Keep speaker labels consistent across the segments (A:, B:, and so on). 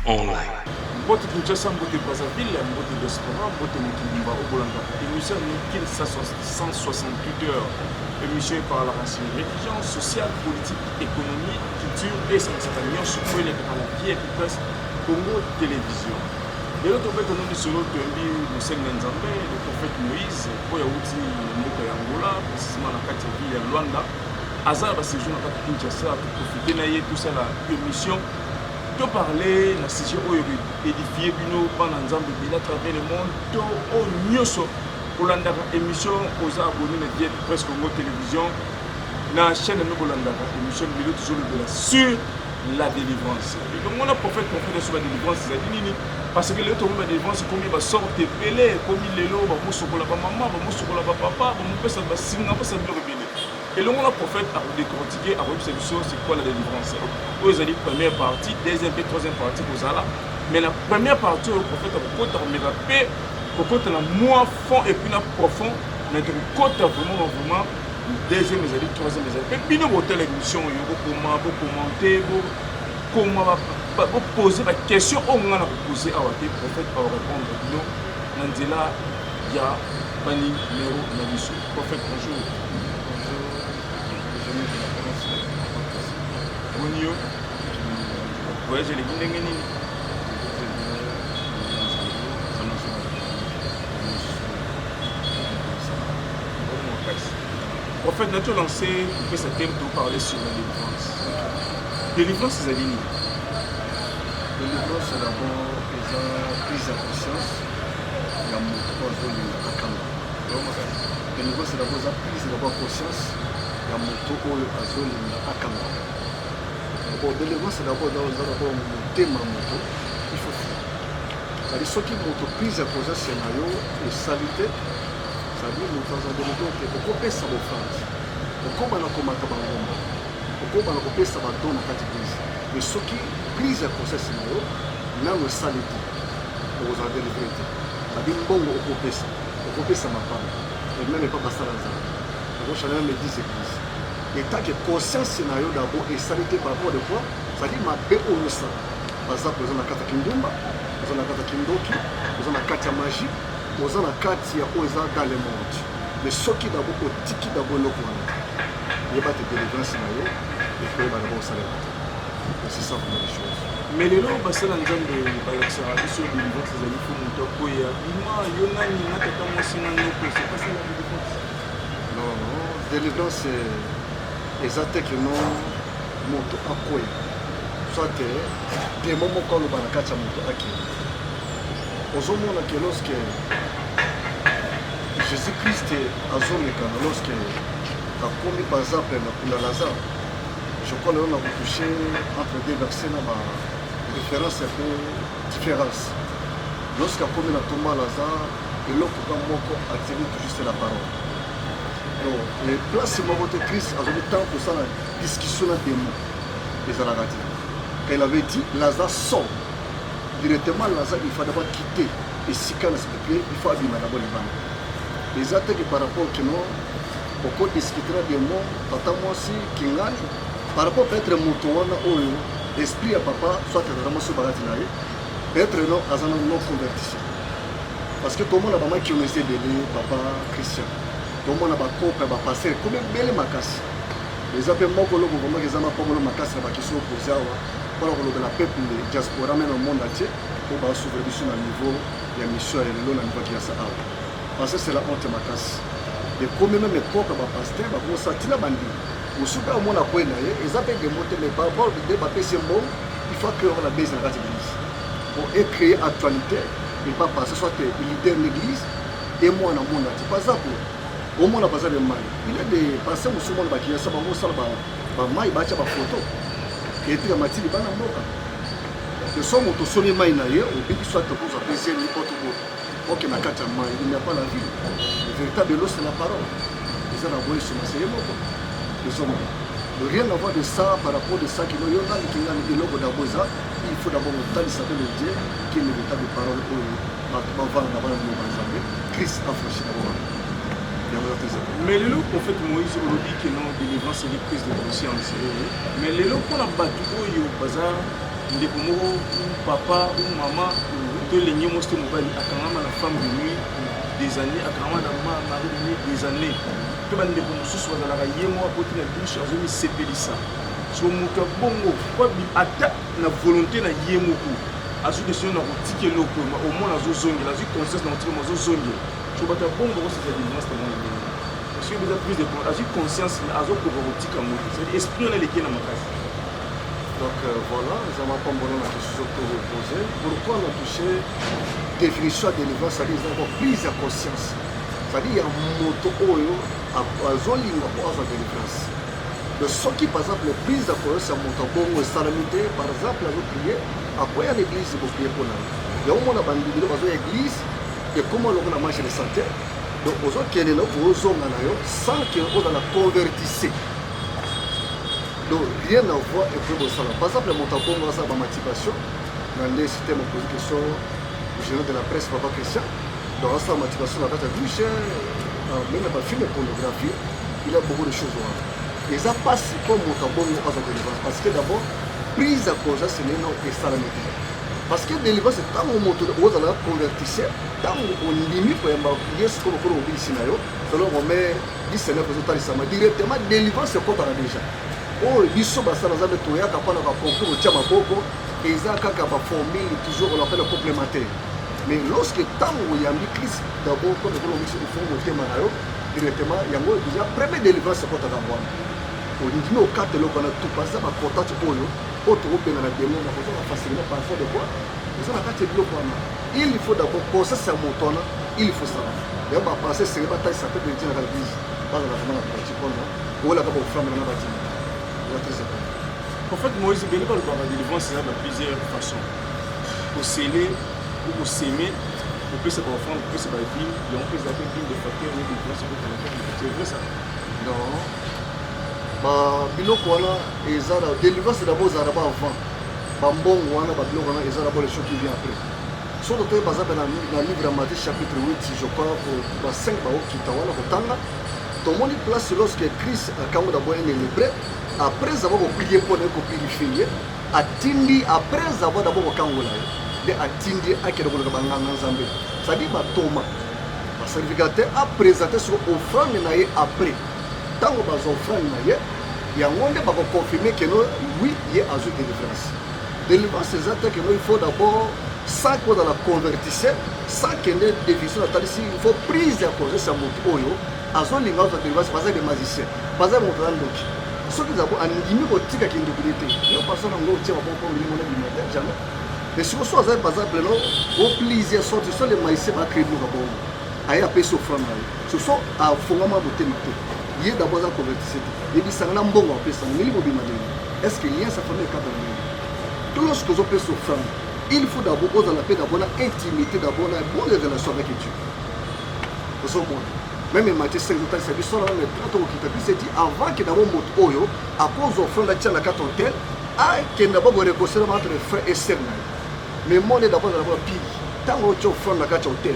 A: online.
B: Mbote Kinshasa, Mbote Brazzaville, Mbote Diaspora, Mbote Mokimba, Obolanga. Émission Nikil 168 heures. Émission par la racine religion, sociale, politique, économie, culture et sanitaire. Surtout les à la vie et presse Congo Télévision. Et l'autre fait, on a dit sur l'autre, le Seigneur Nzambé, le prophète Moïse, pour Yaouti, Mboka Yangola, précisément la Katiavi et Luanda. Azar, c'est jour à Kinshasa, pour profiter de tout ça, l'émission. De parler, la session édifiée pendant à travers le monde, au Nyoso, pour l'andaka émission, aux abonnés de Presse Congo Télévision, dans la chaîne de l'andaka émission, toujours sur la délivrance. Et donc, on a prophète sur la délivrance, parce que le temps de la délivrance, comme il va sortir, pelé, comme il est là, il va sortir la maman, il va sortir la papa, il va sortir la singa, il va sortir la rebelle. Et le prophète a décortiqué, a revu cette chose, c'est quoi la délivrance. Vous avez la première partie, deuxième et troisième partie, vous avez là. Mais la première partie, le prophète a beaucoup de paix, beaucoup de moins fond et puis profond, mais de côté vraiment, deuxième, les années, troisième, les années. Puis nous, vous avez l'émission, vous commentez, vous posez la question, on a posé à le prophète pour répondre. Nous, Nandela, Ya, Bani, Nero, Namiso. Prophète, bonjour. Bonjour. Ouais, j'ai les guinés. En fait, notre lancé, pour ce thème, de parler sur la délivrance. Délivrance, c'est Zadini.
C: Délivrance, c'est d'abord la prise de conscience. Il y a mon trois zones à Kanga. Délivrance, c'est d'abord la prise de conscience. Il y a mon trois zones à Kanga. Bon, délivrance, c'est d'abord mon thème à moto. Il faut faire. C'est-à-dire, ce qui est prise de conscience, c'est la salité. C'est-à-dire, nous faisons des délivrance. Pourquoi ça va faire? Pourquoi on a commencé à faire? Pourquoi on a commencé à faire dans la catégorie? Mais ce qui prise de conscience, c'est là où ça l'est. Vous avez délivré. C'est-à-dire, bon, on peut ça ma femme. Et même pas passer dans ça. Donc, je vais me dire c'est plus. Et tant que conscience na yo d'abord et salité par rapport à quoi, ça dit ma bé au ça. Par exemple, vous avez la carte Kindumba, vous avez la carte Kindoki, vous avez la carte magie, vous avez la carte ya oza dans le monde. Mais ce qui d'abord au tiki d'abord le point. Il y a pas de délivrance na yo, il faut d'abord ça. C'est ça pour les choses.
B: Mais les lois basés dans le genre de l'extérieur sur les délivrance des amis pour monter au koya. Moi, yona ni na tata moi sinon non c'est pas ça la délivrance.
C: Non, délivrance c'est les attaques non moto à quoi soit des moments quand le banakacha moto à qui aux hommes que lorsque Jésus-Christ a zonné quand lorsque a commis par exemple la Lazare je crois que l'on a touché entre deux versets dans la référence un peu différence lorsqu'il a commis la tombe à Lazare et l'autre quand moko a tiré tout juste la parole. Les places de Christ a donné temps pour ça la discussion des mots des Aragati. Quand il avait dit Lazare sort, directement Lazare il faut d'abord quitter et si quand il faut abîmer d'abord les bancs. Les attaques par rapport à nous, beaucoup discutera des mots, tata moi aussi, Kingani, par rapport peut-être à Moutouana ou l'esprit à papa, soit vraiment sur Baratinaï, peut-être non, à un non converti. Parce que tout le monde a maman qui ont essayé d'aider papa Christian. Tout le monde a coupé, a passé, comme belle macasse. Les appels mots que l'on voit, les amas pour le macasse, qui sont opposés à la peuple diaspora, même au monde entier, pour sauver le niveau, il y a mission et le niveau qui a ça. Parce que c'est la honte macasse. Et comme même les coupes, pasteur, on s'est dit la bandit. Au super au monde à quoi ils appellent des mots, mais par rapport au débat, c'est bon, il faut créer la base de l'église. Pour créer actualité, il ne va pas passer soit le leader de l'église et moi dans le monde entier. Par exemple, au monde a pas de mal. Il y a des passés musulmans qui sont en train de faire des photos. Et puis, il y a des gens qui sont en train de faire des photos. Et puis, soit que vous appréciez n'importe où. Ok, il n'y a pas la vie. Le véritable lot, c'est la parole. Les gens ont sur c'est rien à voir de ça par rapport à ça qui nous il faut d'abord savoir le Dieu qui est le véritable parole. Christ a franchi d'abord.
B: Mais le lot prophète Moïse on dit que non délivrance c'est une prise de conscience. Mais le lot pour la battu au bazar ndeko moko papa ou maman to lengi mosto mobali akangama na femme de nuit des années akangama na mari de nuit des années pe bandeko mosusu bazalaka ye moko akoti na douche azomisepelisa so moto bongo ata na volonté na ye moko azwi décision na kotika eloko au moins azozongela azwi conscience na kotika azozongela so bato ya bongo koseza délivrance na mwana ndenge parce que beza prise de azwi conscience azokoka kotika moto c'est-à-dire esprit wana eleki na makasi.
C: Donc voilà, nous avons pas la question que vous posez. Pourquoi on a touché définition de délivrance, c'est-à-dire avoir prise de conscience. C'est-à-dire qu'il y a un moto oyo à zolinga pour avoir délivrance. Le ce qui par exemple prise de conscience c'est un moto bongo salamité par exemple à prier après à l'église pour prier pour nous. Il y a un monde à bandit dans l'église et comment on a marché de santé. Donc aux autres qui est là pour aux hommes sans que on a convertissé. Donc rien à voir et puis bon ça. Par exemple mon tabou on a sa motivation dans les systèmes posé question au général de la presse papa Christian. Dans sa motivation la base à douche même pas film de pornographie il a beaucoup de choses à voir. Et ça passe comme mon tabou on a délivrance parce que d'abord prise à cause c'est non et ça la méthode. Parce que délivrance c'est tant mon moto on a convertissé tant on limite pour yes comme pour oubli sinayo selon on met 19 pour ça directement délivrance c'est quoi déjà. Oh, biso basala za beto ya kapana ba concours tia maboko eza kaka ba formule toujours on appelle complémentaire. Mais lorsque tango ya Christ d'abord comme on dit il faut monter manayo directement yango déjà première délivrance ko ta ngwana. On dit no carte lo kana tout passer ba contact oyo auto openga na démon na ko facilement par de quoi. Ils ont la carte de quoi. Il faut d'abord penser ça motona, il faut ça. Ya ba passer c'est ba taille ça peut dire dans l'église. Pas dans la famille pratique on là ka ba femme na ba dire.
B: En fait, Moïse Béni va le voir la délivrance de plusieurs façons. Pour sceller, ou pour s'aimer, on peut se confondre, on peut se battre, et on peut s'appeler une de facteurs, une délivrance, c'est vrai ça?
C: Non. Biloko wana ezara délivrance d'abord ezara ba avant. Bambongo wana ba biloko wana ezara ba les choses qui viennent après. Surtout par exemple dans le livre de Matthieu chapitre 8, je crois pour 5 ba okita wana kotanga. Tout le monde place lorsque Christ a quand d'abord un lépreux. Après avoir prié pour nous purifier, attindi après avoir d'abord kangola, de attindi à quel moment on Zambé. Ça dit ma Thomas, ma sacrificateur a présenté sur offrande naïe après. Tant que bas offrande naïe, il y a un monde qui va confirmer que nous oui il y a azur délivrance. Délivrance c'est ça que nous il faut d'abord sans que dans la convertisseur, sans que nous dévisions la ici il faut prise à cause de sa moto oyo, azur l'ingénieur de délivrance pas des magiciens, pas des montants d'oki. Ce qui d'abord andimi kotika kindukulité yo personne ngo tia ba bon milieu na bimata jamais mais si vous soyez par exemple non au plaisir sortir sur les maïs ba créer nous ba aya pe sofrana ce sont à fongama botemite yé d'abord en convertissé et bi sangana mbongo pe sangana milieu bimata est-ce que lien ça fait le cadre tout lorsque vous peut sofrana il faut d'abord aux la paix d'abord intimité d'abord la bonne relation avec Dieu au moins. Même Matthieu 5, c'est dit avant que d'abord mon oyo, à cause d'offrande de la carte hôtel, qu'il d'abord renégocier entre frères et sœurs. Mais moi, d'abord pire. Tant que tu offres la carte hôtel,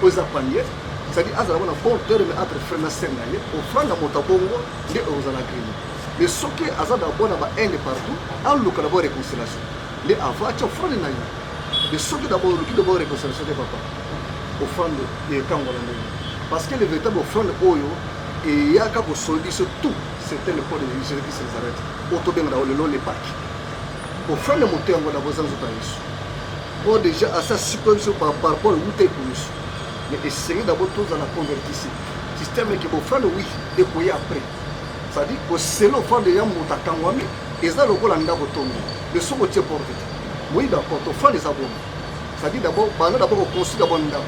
C: aux apaniers, c'est-à-dire à la bonne terme entre frères et sœurs, offrande à mon tabongo, les aux alagris. Mais ce qui est d'abord un partout, en le cas d'abord réconciliation. Les avant, tu offres les naïs. Mais ce qui d'abord réconciliation des papas, offrande des Cangolais. Parce que le véritable offrande oyo et il y a qu'à solder sur tout c'était le point de vue qui s'arrête auto bien dans le long les packs offrande monter en d'abord sans autre bon déjà à ça situation par rapport au monter plus mais essayer d'abord tout dans la convertir système qui offrande oui et puis après ça dit que c'est l'offrande de monta kangwami et ça le cola ndako tombe le somo tie porte oui d'accord offrande ça bon ça dit d'abord d'abord construire d'abord ndako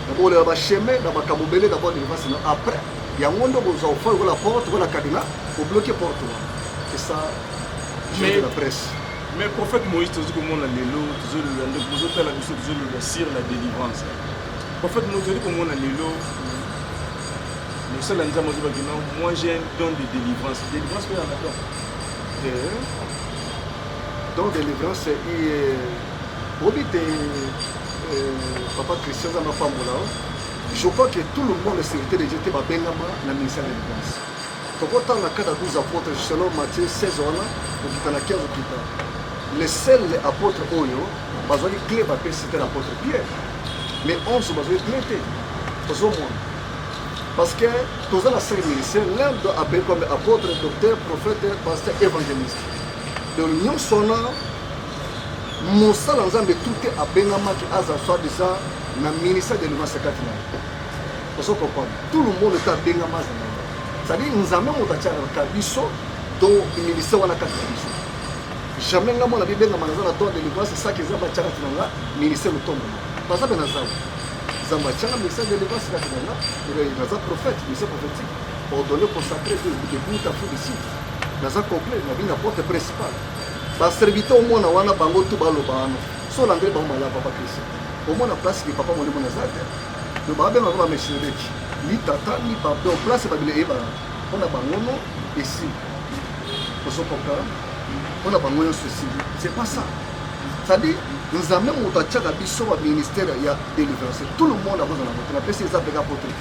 C: d'abord le chemin d'abord kabobele d'abord délivrance après il y a un monde où vous offrez la porte ou la cadenas pour bloquer la porte c'est ça
B: mais
C: la presse
B: mais prophète Moïse tu dis que mon allélo tu dis la mission tu dis le sire la délivrance prophète Moïse tu dis que mon allélo le seul endroit où moi j'ai un don de délivrance que y en a
C: don de délivrance papa Christian dans ma femme là, je crois que tout le monde est serviteur de Dieu était bengama la ministère de délivrance. Donc autant la cas de 12 apôtres selon Matthieu 16 ans, on dit dans la 15 plus tard. le seul apôtre Oyo, bazali clé bapé c'était l'apôtre Pierre. Mais 11 bazali clé te. Parce que tous les cinq ministères, l'un doit appeler comme apôtre, docteur, prophète, pasteur, évangéliste. Donc nous sommes mon seul ensemble de tout est à Bengama qui a soit déjà dans le ministère de l'Église catholique. Vous comprenez? Tout le monde est à Bengama. C'est-à-dire nous avons un cabisso dans le ministère de la catholique. Jamais nous avons un Bengama dans la l'Église, c'est ça qui est le ministère de l'Église. Parce que nous avons Zambachanga, ministère de l'Église catholique, il y a un prophète, ministère prophétique, ordonné, consacré, de bout à bout ici. Nous avons complet, nous avons une porte principale. Serviteur au monde wana bango tout balobano so l'engrais ba mala papa Christ au monde place que papa molimo na zate le babe ma ba meshireki ni tata ni papa au place ba bile eba on a bango no ici pour son papa on a bango ceci c'est pas ça ça dit nous avons mon tchaka biso au ministère il y a délivrance tout le monde a besoin de la place ça pega pour tout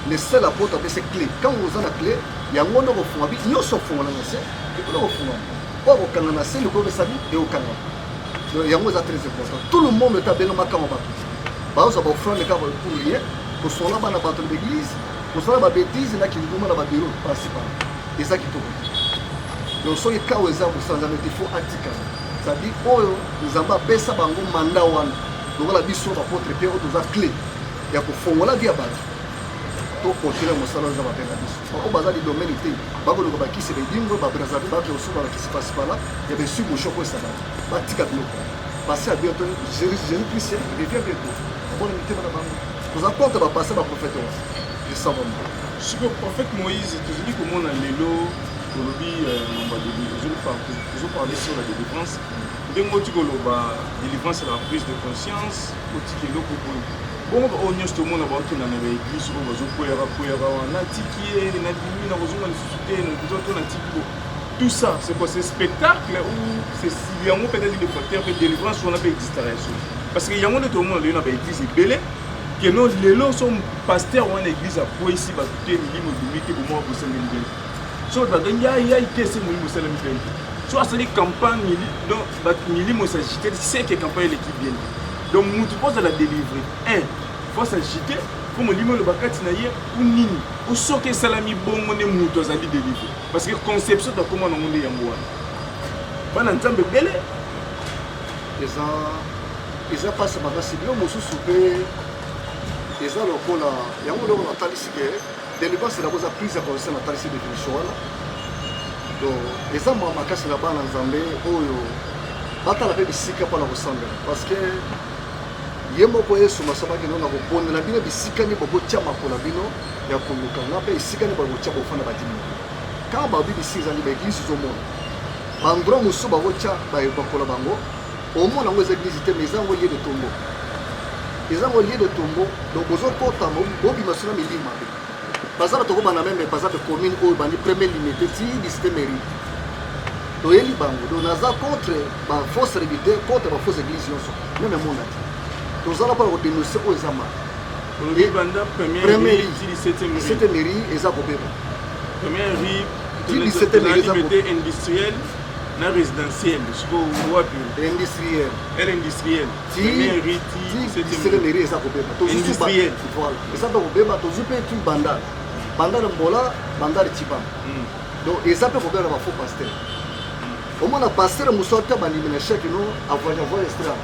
C: le seul apôtre c'est clé quand vous en a clé il y a un monde au fond habite nous sauf fond là c'est et pour au fond au Canada, c'est le gouvernement et au Canada. Il y a très important. Tout le monde est à Benama Kamaba. Bah, ça va offrir les gars pour rien. Pour son là, on a battu l'église. Pour son là, on a bêtise, il y a qui nous demandent à bureau principal. Et ça qui tombe. Donc, sur les cas où ils ont sans jamais il faut antiquer. Ça dit, oh, nous avons baissé un mandat one. Donc, la mission va porter Pierre aux clés. Il y a pour faire la vie à battre. To continuer mon salon za babenga biso ko baza di domaine te bako lo ba kisi be dingo ba brazavi ba ko so ba kisi passe par là il y avait su bouchon ko ça ba tika bloko passer à bientôt Jésus Christ il vient bientôt bon invité na bango nous apporte ba passer ba prophète je savons
B: ce que prophète Moïse toujours comment na lelo kolobi nomba de je parler sur la délivrance ndengo tikolo ba délivrance la prise de conscience ko tikelo ko bon on y a tout le monde à dans l'église on va jouer on a tiqué on a diminué on a suscité on a tiqué tout ça c'est quoi c'est spectacle ou c'est il y a un peut-être des facteurs de délivrance on a pas existé parce qu'il y a un tout le monde dans l'église est belé que nous les lots sont pasteurs en église à quoi ici va tout est minimum limité pour moi pour se libérer so da ganya ya ite c'est minimum c'est limité so c'est des campagnes donc minimum s'agiter c'est que campagne l'équipe bien. Donc, nous devons la délivrer. Il faut s'agiter pour me dire le bakati na hier ou nini. Ou ce que salami bon on est moutos à délivrer. Parce que conception de comment on est yango. Bana nzambe belé.
C: Eza passe ba si bien mosu souper. Eza lokola yango lo na talisi ke délivrance la boza prise à conscience na talisi définition wala. Donc, eza makasi na bana nzambe oyo batala pe bisika pour la ressemble parce que yemoko yesu masabaki nona koponda na bino bisika ni bokotia makola bino ya koluka na pe bisika ni bokotia bofana badimi quand ba bibisi za ni ba église zo mona bandro musu ba kotia ba bakola bango au mona ngo église te mais zango lié de tombeau ezango lié de tombeau donc bozo kota mo bobi masuna milima bazala to ko bana même bazala de commune o bani premier limité ti di système toyeli bango donc naza contre ba fausse réalité contre ba fausse église yonso même monde tozala pa ko dénoncer o ezama
B: et banda première rue 17e
C: mairie eza kobeba
B: première rue
C: 17e mairie eza
B: industrielle na résidentielle siko wapi
C: industrielle
B: première rue
C: 17e mairie eza kobeba
B: industrielle
C: voilà eza kobeba tozupe tu bandal mbola bandal tipa donc eza pe kobeba ba faux pasteur au moins la pasteur musote bandimi na chèque no avoya extra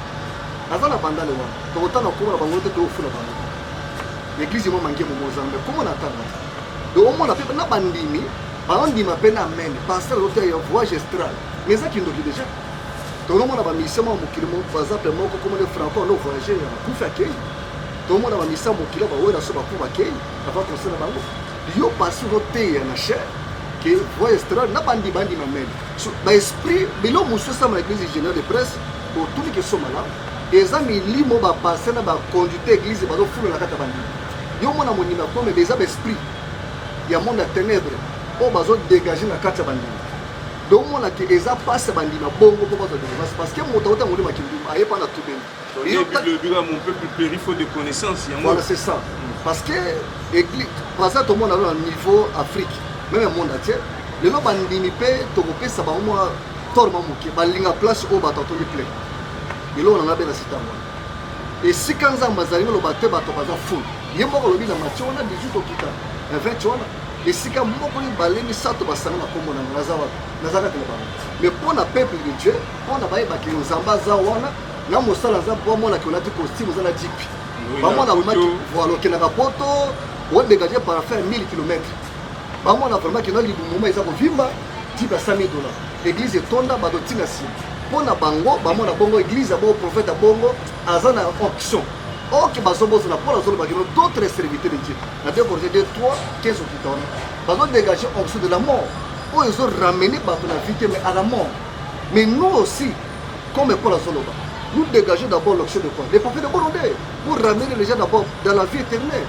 C: azana bandale wa to otana ko la bangote to fula bango l'église mo mangi mo Mozambique comment natanga donc au moins la pe na bandimi bandima pe na men pasteur lote ya voyage extra mais ça qui nous dit déjà to no mona ba mission mo kilimo par exemple moko comme les franco no voyager pour faire kei to mona ba mission mo kilimo ba wera so ba pour ba kei avant qu'on se na bango yo pasteur lote ya na chèque que voyage extra na bandi ma men so ba esprit bilo muso sa ma église générale de presse pour tous les qui sont malades les amis limo ba passer na ba conduite église ba do fulu na kata bandi yo mona monima comme des esprits il y a monde à ténèbres o bazo dégager na kata bandi donc mona que eza passe bandi na bongo pour bazo dégager parce que moto ota molima kindu aye pa na tout bien
B: le bureau mon peuple péri faut de connaissances
C: voilà c'est ça parce que église parce que tout le monde a un niveau Afrique même monde entier le lo bandi ni pe to ko pesa ba mo torma moke balinga place oyo bato atondi plein eloko nanga mpe na sita wana esika nzambe azali oloba te bato baza ful ye moko olobi na matio wana 18 okita na 20 wana esika moko mibale misato basanga na kombo nanga naza kati na bango mais mpo na peuple de dieu mpo na bayebaki nzambe aza wana na mosala aza mpo amonaki olati costume oza na jipi bamona voilà okendaka poto odégage parafin 1000 km bamona vraiment kena libumuma eza kovimba tipe ya 100 000 dollars église etonda bato ntina nsima mpo na bango bamona bongo église ya bongo prophète ya bongo aza na option oke bazobosana mpo nazolobakino d'autres serviteurs de dieu na 2 Corinthiens 2 3 15 okita wana bazodégage option de la mort oyo ezoramener bato na vie te mais à la mort mais nous aussi comme Paul azoloba nous dégageons d'abord l'option de quoi les prophètes de bononde pour ramener les gens d'abord dans la vie éternelle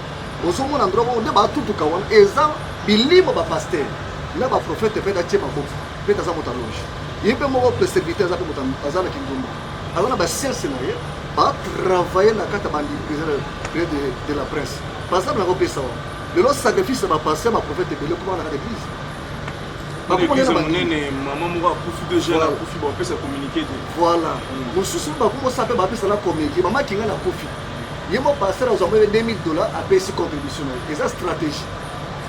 C: ozomona ndrobo nde batutuka wana eza bilimo bapaster na baprofete mpe datie maboko mpe taza moto aloge ye mpe moko mpe serviteur aza mpe moto aza na kindumba aza na basiance na ye batravaille na kati ya bandiprise de la presse par exemple nakopesa wana lelo sacrifice ya bapaster baprofete ebele kuma na kati église
B: monene mama moko akufi de jeune akufi bapesa communiqué te
C: voilà mosusu bakomosa mpe bapesa na communiqué mama kinga na kofi ye mo paster azwa mpe $2000 apesi contribution na ye eza stratégie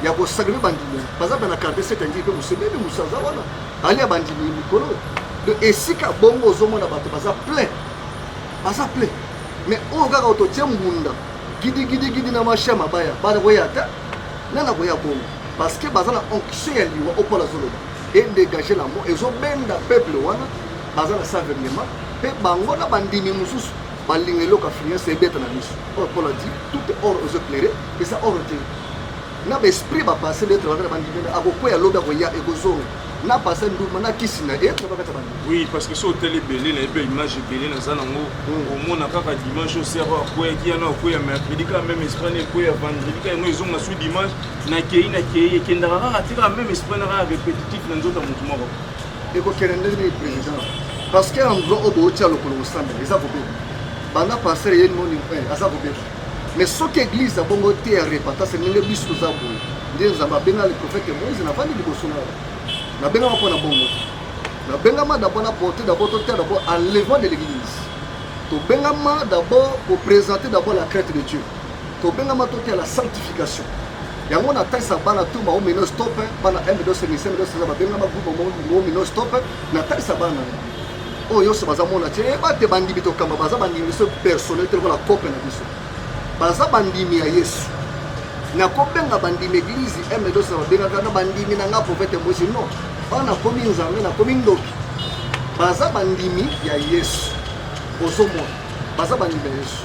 C: ya kosacrifice bandimi par exemple na carte 7 angi mpe mosebebe mosu aza wana ali ya bandimi mikolo esika bongo ozomona bato baza plein mais oyo kaka ototie mbunda gidigidi na mashe ya mabaya bana koya te nana koya bongo parce que baza na onction ya liwa opola azoloba edégage la mort ezobenda peuple wana baza na savernement mpe bango na bandimi mosusu balinga eloko afluence ebeta na biso oyo pola di tout est or ezoplaire eza or te na baesprit bapasse d'être bakata bandimi akokwea lobi akoya ekozonga na passe nduma na kisi na ye bakata bandimi
B: oui parce que so hotel ebele na ebe image ebele naza nango omona kaka dimanche osero akweyaki yana okweya mercredi kaka même esprit na ekweya vendredi kaka yango ezonga sui dimanche nakei ekendaka kaka te kaka même esprit na kaka répétitif na nzoto ya motu moko
C: ekokende ndenge président parce que endroit oyo bootia lokolo kosambela eza kobeba banda paster ye moni aza kobeba mais soki église abongo te ya repentance ndenge biso toza boye nde nzambe abenga le prophète moïse navandi liboso na nabengama mpo na bongo nabengama d'abord na porter d'abord totia d'abord enlèvement de l'église tobengama d'abord pour présenter d'abord la crainte de Dieu tobengama totia la sanctification yango na talisa bana tu baomino stop bana m2 babengama groupe baomino stop na talisa bana oyo nyonso baza mona te bate bandimi tokamba baza bandimi biso personnel te lokola kope na biso baza bandimi ya yesu nakobenga bandimi église m2 babengaka na bandimi na nga prophète moïse non wana nakomi nzambe nakomi ndoki baza bandimi ya yesu ozomona baza bandimi ya yesu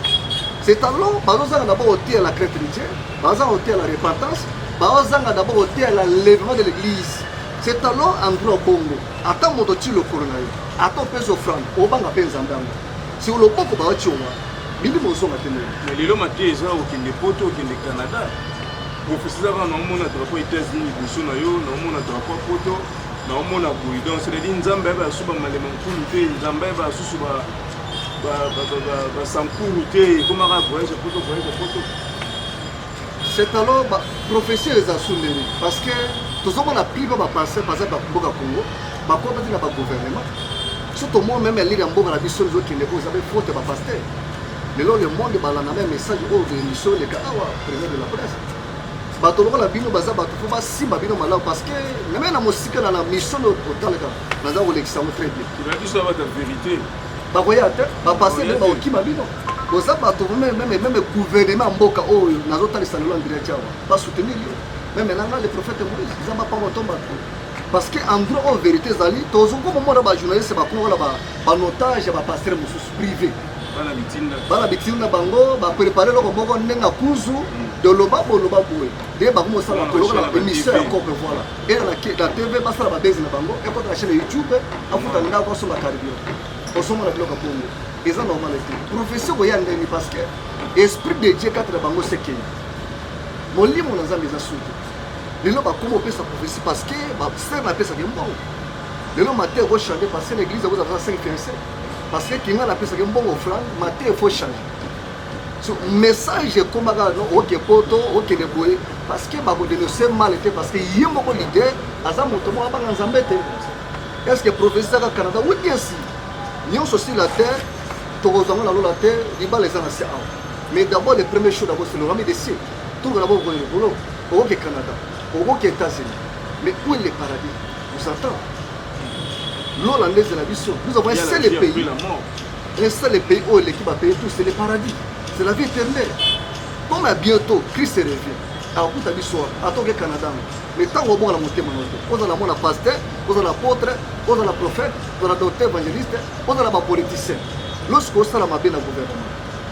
C: c'est alors bazozanga d'abord otia la crainte de Dieu bazanga otia la repentance bazanga d'abord otia l'enlèvement de l'église c'est alors endroit bongo ata moto ti lokolo na yo ata opesa offrande obanga mpe nzambe yango si oloboko baoti owa milimo ozonga te
B: mais lelo mate eza okende poto okende canada professeur kaka naomona drapeau états-unis liboso na yo naomona drapeau poto naomona boye donc c'est-à-dire nzambe ayeba yasu bamalema nkulu te nzambe ayeba yasusu basankulu te ekomaka voyage poto
C: c'est alors prophétie eza sundeli parce que tozomona plipa bapaster par exemple mboka congo bakota te na bagouvernement surtout moi même elire ya mboka na biso ezokende oyo eza befaute bapaster lelo le monde balanda me message oyo émission eleka awa président de la presse bato lokola bino baza bato fo basimba bino malamu parce que meme na mosika na mission otalaka naza kolekisa yango très bien
B: biso abata vérité
C: bakoya te bapaster nde baokima bino oza bato meme gouvernement ya mboka oyo nazotalisa lelo andire tiawa basoutenir yo meme nanga le prophète moïse nzambe apango tomba to parce que endroit oyo vérité ezali tozongomomona bajournaliste bakongola banotage ya bapaster mosusu privé bana bitinda na bango baprépare eloko moko ndenge akuzu doloba boloba boye nde bakomosala kolokola émission ya cope voilà ere na tv basala babezi na bango ekota na chaîne ya youtube afuta ndako asomba caribio osomona biloko bongo eza normal te prophétie koya ndeni parce que esprit de dieu kati na bango sekei molimo na nzambe eza suki lelo bakoma opesa prophétie parce que basere napesaki mbongo lelo mate ekochange parce que l'église ekozala 5 fiancé parce que kinga napesaki mbongo offrande mate efo change so message ekomaka oke poto okende boye parce que bakodénonce mal te parce que ye moko leader aza moto moko abanga nzambe te est-ce que professeur au Canada ou bien si nous aussi la terre tous la terre les balles les anciens mais d'abord les premières choses d'abord c'est le rami des cieux tout d'abord au Canada aux États-Unis mais où est le paradis vous entendez l'Hollandais de la mission nous avons un seul pays où l'équipe a payé tout c'est le paradis c'est la vie éternelle comme à bientôt Christ revient alors tout à l'histoire à tant que Canada mais tant qu'on va la monter vous allez la pasteur vous allez l'apôtre vous allez la prophète vous allez la docteur évangéliste vous allez la politicien lorsque vous allez la bien gouvernement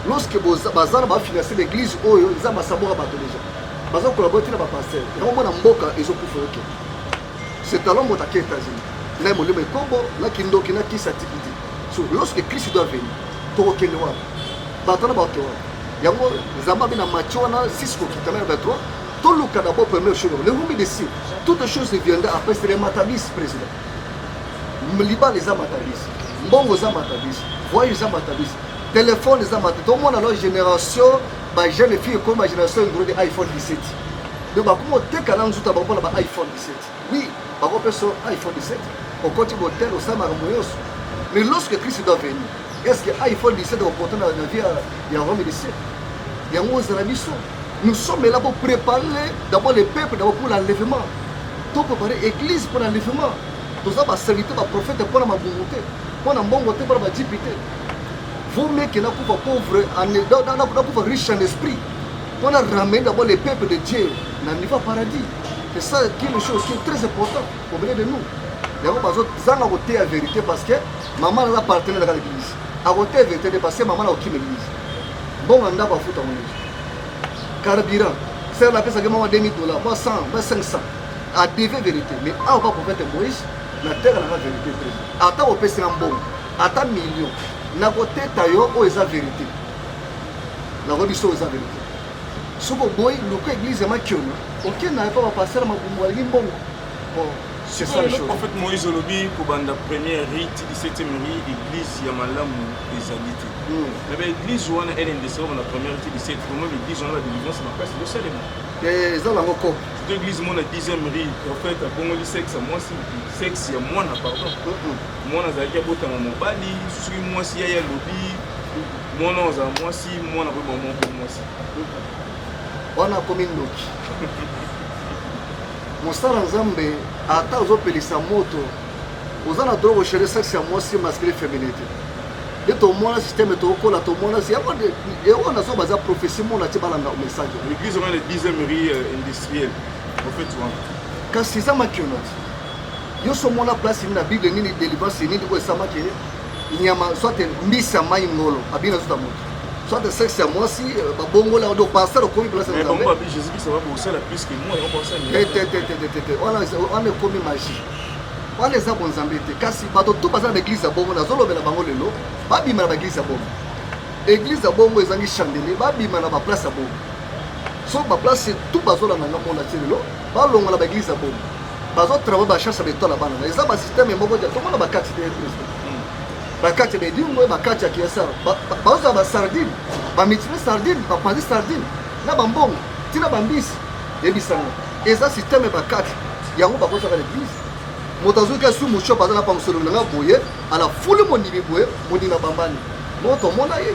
C: lorsque vous allez financer l'église ils ont savoir battre les gens parce que collaborer avec les pasteurs ils vont na mboka ils ont pour faire c'est alors mon attaque États-Unis là mon le combo là qui ndo qui na qui s'activité so lorsque Christ doit venir to kenwa batana bato yango zamba bina machona 6 ko kitana 23 tout le cas d'abord première chose le rumi de si toutes choses viendra après c'est les matabis président liba les amatabis mbongo za matabis voyez za matabis téléphone za matabis tout le monde alors génération ba jeune fille comme génération de iPhone 17 donc ba comment te kana nzuta ba pona ba iPhone 17 oui ba ko peso iPhone 17 au côté hôtel au sama moyoso mais lorsque Christ doit venir est-ce que iPhone 17 au portant la vie il y a Rome 17 il y a onze la mission nous sommes là pour préparer d'abord les peuples d'abord pour l'enlèvement tout préparer l'église pour l'enlèvement tout ça va servir par prophète pour la bonté pour la bonne pour la dipité vous mecs qui n'a pas pauvre n'a pas riche en esprit pour ramener d'abord les peuples de Dieu dans le niveau paradis c'est ça qui est une chose qui est très important auprès de nous il y a besoin de voter la vérité parce que maman a appartenu à l'église à voter la vérité parce que maman a occupé l'église bon on a pas foutu en église carburant c'est la personne qui m'a $2000 moi 100 moi 500 à dévier vérité mais à pas prophète Moïse la terre a la vérité attends au PC en bon attends million na voter tayo o esa vérité la religion esa vérité ce que boy le église ma kiona OK na pas passer ma kumwali mbongo bon c'est ça
B: le prophète Moïse Olobi pour banda première rite 17e rite église ya malamu ezalite mais l'église wana elle est la première rite 17 comment l'église on a la délivrance na place de Salem
C: et ça la ngoko
B: l'église mon 10e rite prophète abongoli sexe moi si sexe ya moi na pardon moi na zaki bota mobali susu moi si ya lobi moi na za moi si moi na bo moi si
C: wana komindoki mosala nzambe ata ozopelisa moto oza na droit recherche sexe ya mwasi masculin féminité de tomona système tokola tomona si yango nazo baza prophétie mona ti balanda message
B: l'église on a le 10e riz industriel prophète wana
C: kasi eza makionati yo somona place na bible nini délivrance nini oyo esamaki nyama soit mbisi ya mai ngolo abina zuta moto soit de sexe à moi si babongola do passer au commis place
B: mais bon Jésus Christ va bosser la plus que moi on pense ça
C: on est commis magie on les a bons embêtés kasi bato tout bazana l'église à bongo na zolo bela bango lelo babima na l'église à bongo église à bongo ezangi chandelier babima na ba place à bongo so ba place tout bazola na ngamona lelo balonga na ba église à bongo bazo travailler ba cherche beto la bana eza ba système moko de tout monde ba carte de Christ bakati bedingo bakati ya kiasa baoza ba sardine ba mitine sardine ba pandi sardine na bambongo tina bambisi yebisanga eza système bakati yango bakoza ka l'église motazuka su mucho bazana pa musolo nga boye ala fulu monibi boye modina bambani moto mona ye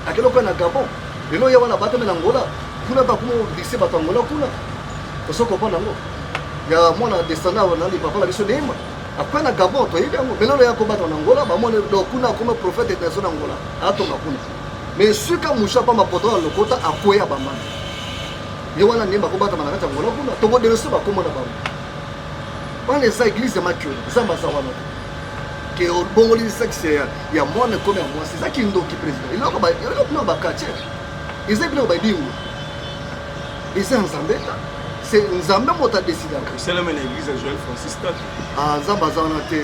C: akelo ko na Gabon lelo ya wana batame na Angola kuna ba kumo dise batangola kuna osoko pona ngo ya mona descendant wana ni papa la biso neema après na Gabon to yebi yango melelo ya kobata na Angola ba mona do kuna comme prophète international Angola atonga kuna mais suka musha pa mapoto na lokota akoya bambani ye wana nemba kobata na kata Angola kuna to bodelo so ba komona ba wana eza église makio zamba za wana ke bongoli sexe ya mwana comme ya mwasi eza kindoki président iloko ba quartier eza bilo ba dingo eza nzambe c'est nzambe mota décider
B: c'est la même église Joël Francis Tati
C: zamba za wana te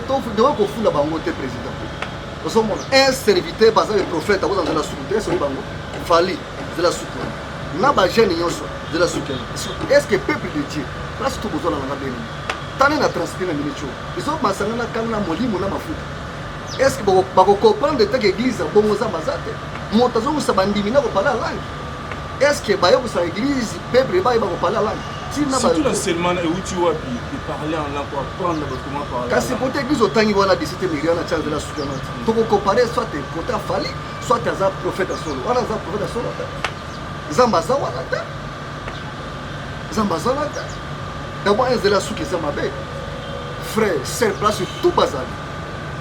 C: to de ko fula bango te président osomona un serviteur bazar le prophète akoza nzela soutenir so bango fali nzela soutenir na ba jeune nyonso nzela soutenir est-ce que peuple de Dieu place tout besoin na ngabeni tane na transpirer na milicho iso masanga na kanga na molimo na mafuta est-ce que bako comprendre que église bongo za mazate motazo usabandimi na ko parler langue est-ce que bayo sa église peuple bayo bako parler langue
B: surtout l'enseignement où tu vois de parler en langue, apprendre comment parler.
C: Quand c'est pour l'église, autant il y a 17 millions de chances de la soutenance. Donc on compare soit tu es côté Fali, soit tu es un prophète à solo. On a un prophète à solo. Zambaza wanata. Zambaza wanata. D'abord, un de la souki Zamabe. Frère, c'est place sur tout bazar.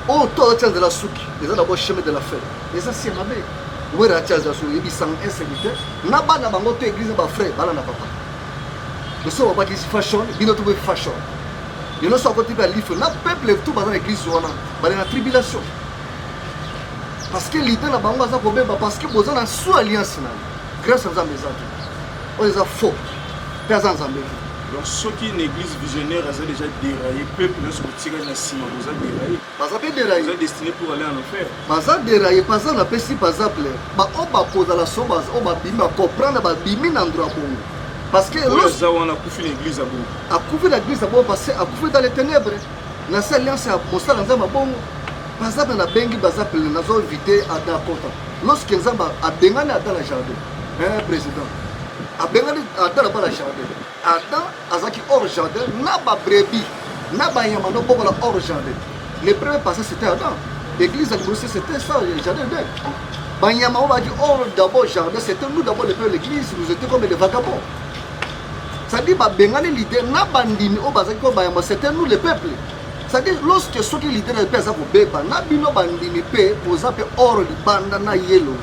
C: Oh, toi, tu as de la souki. Les gens d'abord chemin de la fête. Les gens c'est Mabé. Où est la chance de la souki? Ils sont insécurité. Naba na bango tu église ba frère, bala na papa. Nous sommes pas qui fashion, bino tout fashion. Nous sommes côté de l'if, na peuple tout bazar église wana, bala na tribulation. Parce que l'idée na bango za ko beba parce que boza na sous alliance na. Grâce à Zambé Zambé. On les a faux. Personne Zambé.
B: Donc ceux qui une église visionnaire a déjà déraillé, peuple ne se retire dans ciment, vous avez déraillé.
C: Pas ça déraillé.
B: Vous êtes destiné pour aller en enfer.
C: Pas ça déraillé, pas ça na pesi par exemple. Ba on va poser la somme, on va bima comprendre ba bimi na endroit bon. Parce que
B: lorsque on a couvert l'église à bon.
C: A couvert l'église à bon parce que a couvert dans les ténèbres. Na cette alliance a posé dans Zamba bon. Par exemple na bengi par exemple na zo invité à dans content. Lorsque Zamba a bengana dans le jardin. Président. A bengani dans la jardin. Adam azaki hors jardin, n'a pas brebis, n'a pas yamano pour la hors jardin. Le premier passage c'était Adam. L'église à Bruxelles c'était ça, le jardin de. Banyama on va dire hors d'abord jardin, c'était nous d'abord le peuple l'église, nous étions comme les vagabonds. Ça dit bah bengani l'idée n'a pas ndimi au bazaki ko bayama, c'était nous le peuple. Ça dit lorsque ceux qui l'idée le peuple ça pour beba, n'a bino bandimi pe pour zaper hors di banda na yellow.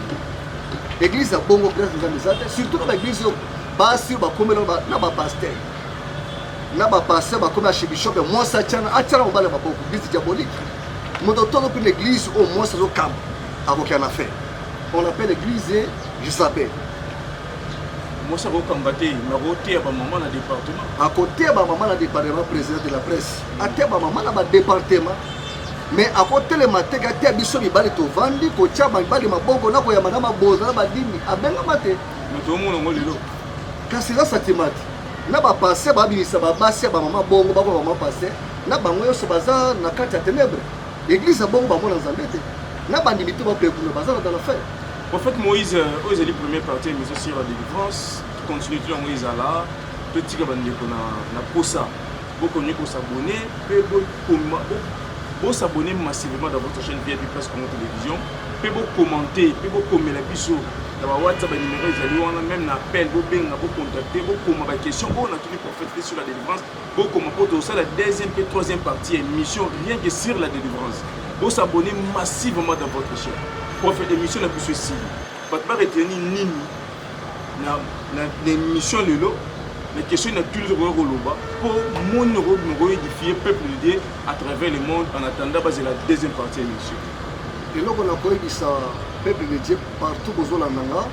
C: L'église a bongo grâce aux amis, surtout dans l'église basi bakome na ba pasteur na ba pasteur bakome chez bishop moi ça tchana atchana on bale maboko église diabolique moto tolo pour l'église au moins ça zo kam avec un affaire on appelle l'église Jezabel
B: moi ça va combattre na côté ba maman na département
C: à côté ba maman na département président de la presse à côté ba maman na ba département mais à côté le matin ka te biso mi bale to vandi ko chaba bale maboko na ko ya madama boza na ba dimi abenga mate
B: moto mo ngo lilo.
C: Quand c'est là, ça te mate. Na ba passé, ba bimisa ba basé, ba maman bongo, ba maman passé. Na ba ngoyo se baza na carte à ténèbres. L'église a bongo ba mo na Zambé. Na ba ndimito ba pe pour bazar dans l'affaire.
B: Prophète Moïse, aux élites première partie, mais aussi la délivrance, continue tout Moïse à là, petit gabande na posa. Beaucoup mieux pour s'abonner, pour s'abonner massivement dans votre chaîne VIP Place Congo Télévision, pour commenter, pour commenter la biseau. Dans WhatsApp, numéro on a même un appel, vous contacter, vous poser des questions, vous avez tout prophète sur la délivrance, vous commenter la deuxième et troisième partie émission, rien que sur la délivrance. Vous s'abonner massivement dans votre chaîne. Prophète émission la plus ceci. Pas de retenir ni dans l'émission le lot, les questions na toujours pour mon édifier peuple de Dieu à travers le monde en attendant la deuxième partie émission.
C: Et là, on a connu ça. Peuple de Dieu partout aux Nanga.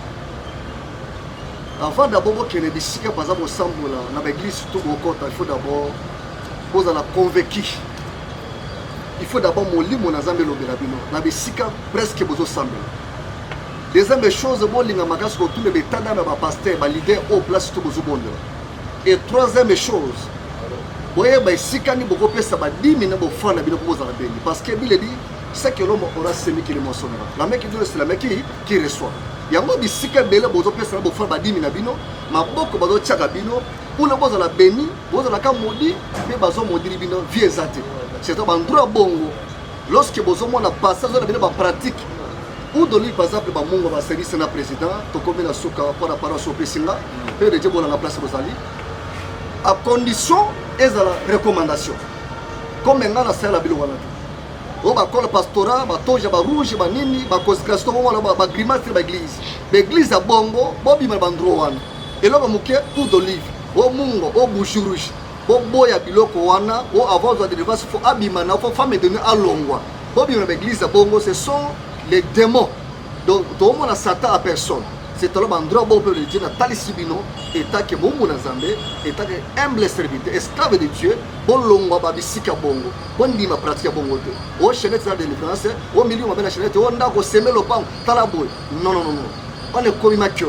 C: Avant d'abord que les biscuits par exemple au Sambola, dans l'église surtout au côté, il faut d'abord poser la convaincu. Il faut d'abord mollir mon azambe l'obérabino. Dans les biscuits presque aux Sambola. Deuxième chose, bon linga magas ko tous les bétana ba pasteur, ba leader au place tout aux bonde. Et troisième chose, voyez ba sikani boko pesa ba 10 000 bo fana bino ko za la parce que il dit c'est que l'homme aura semé qui le mentionnera. La mec qui donne, c'est la mec qui reçoit. Il y a un peu de si qu'elle belle, vous avez fait un badi minabino, ma beaucoup de tchakabino, ou le boss à la béni, vous avez la cam maudit, mais bazo maudit bino, vieux zate. C'est un endroit bongo. Lorsque vous avez la passage, vous avez la pratique. Ou de lui, par exemple, mon service na président, to comme la souka pour la parole sur Pessinga, et de Djebo dans la place Rosali, à condition et à la recommandation. Comme maintenant, la salle à Bilouana. O ba kola pastorat, ba toja, ba rouge, ba nini, ba consécration, ba grimace ba église. L'église a bongo, bobi ma bandro wana. Et là ba muke ou d'olive, o mungo, o bouchurouche, o boya biloko wana, o avant de délivrance faut abima na faut femme donner à longwa. Bobi ma église a bongo, ce sont les démons. Donc tout le monde a Satan à personne. C'est un endroit où le Dieu n'a pas les sibino, état que mon Zambé, état que humble serviteur, esclave de Dieu, bon longo babisika bongo, bon dima pratique bongo. Au chenette de délivrance, au milieu de la chenette, on a semé le pain, talaboy. Non, non, non, non. On est comme machion.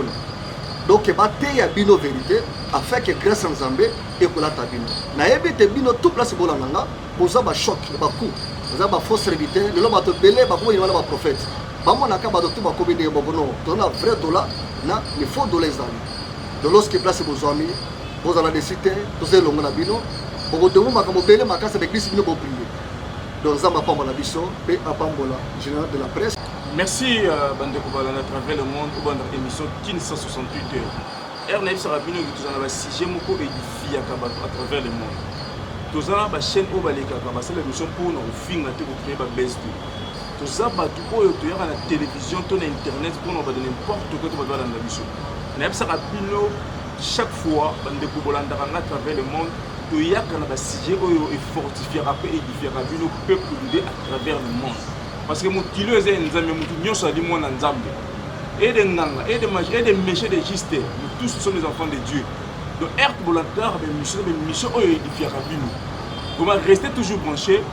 C: Donc, il y a bino vérité, afin que grâce en Zambé, et que la tabino. Na ebite bino tout place pour la nanga, pour ça, choc, coup, ça va faux serviteur, le loba te belé, il va prophète. Bamo na kaba dotu bakobi de bogono. Tona vrai dollar na le faux dollar zali. De lorsque place vos amis bozala décité tozelongo na bino bokotongo makambo bele makasi avec bisi bino boprier donc nzambe apambola biso mpe apambola général de la presse.
B: Merci bandeko balanda à travers le monde ou dans l'émission Kinshasa 68 heures. RNF sera bino que tous en avez sujet moko édifié à travers le monde. Tous en avez chaîne au baleka comme ça l'émission pour nous finir te pour créer ba best. Tous en avez tout oyo to yaka na télévision to na internet pour nous donner n'importe quoi to ba dans la mission. Na sera bino chaque fois bandeko balanda à travers le monde to yaka na ba sujet oyo et fortifiera pe édifiera bino peuple à travers le monde. Parce que mon kilo est un nzambe, mon tout nyonso ali mwana nzambe. Et des nganga, et des mages, et des méchants, des gistes, nous tous sommes les enfants de Dieu. Donc, Earth volontaire, mes missions, édifier à nous. Vous restez toujours branchés.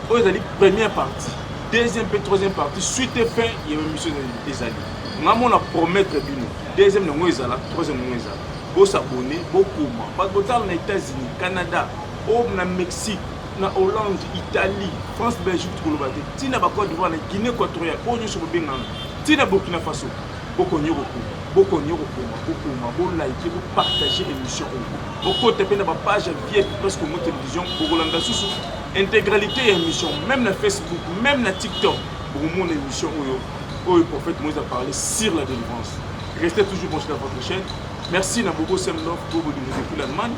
B: Vous allez première partie, deuxième et troisième partie, suite et fin, il y a une mission des alliés. Nous avons promettre nous. Deuxième, nous avons troisième, nous avons. Vous s'abonner, beaucoup moins. Pas de temps aux États-Unis, Canada, au Mexique. Na Hollande, Italie, France, Belgique, tout le monde. Tina ba Côte d'Ivoire, Guinée équatoriale, onyo so benga. Tina Burkina Faso. Boko nyoko beaucoup like, beaucoup partager l'émission. Beaucoup taper na ba page via presque mon télévision, beaucoup langa sous intégralité émission, même na Facebook, même na TikTok. Beaucoup mon émission où le prophète Moïse a parlé sur la délivrance. Restez toujours branchés dans votre chaîne. Merci na Bobo Semlov pour vous donner depuis l'Allemagne.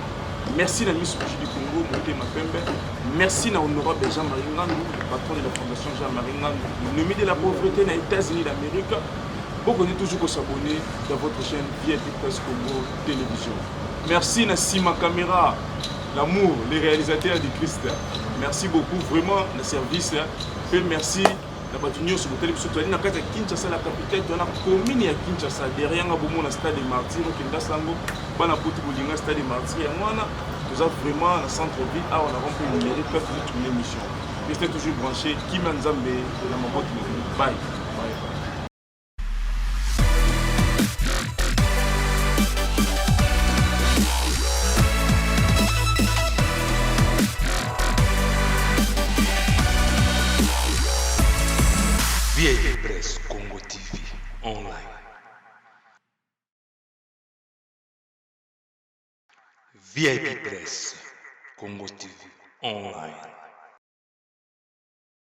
B: Merci à Miss du Congo, Moté Mapembe. Merci à honorable Jean-Marie Ngandou, le patron de la fondation Jean-Marie Ngandou, l'ennemi de la pauvreté dans les États-Unis d'Amérique. Vous pouvez toujours s'abonner dans votre chaîne VIP Presse Congo Télévision. Merci à Sima Caméra, l'amour, les réalisateurs du Christ. Merci beaucoup, vraiment, le service. Et merci à Batunio sur le télévision. Tu as dit que Kinshasa, la capitale, tu as commune à Kinshasa, derrière un stade de martyrs, Kindasango, bana puti bolinga stade de martyrs. Nous avons vraiment un centre-ville, on a rempli une mairie, peuvent toute une émission. Restez toujours branchés, Kim Nzambe de la Mabote. Bye.
A: VIP Presse Congo TV online. VIP Presse Congo TV online.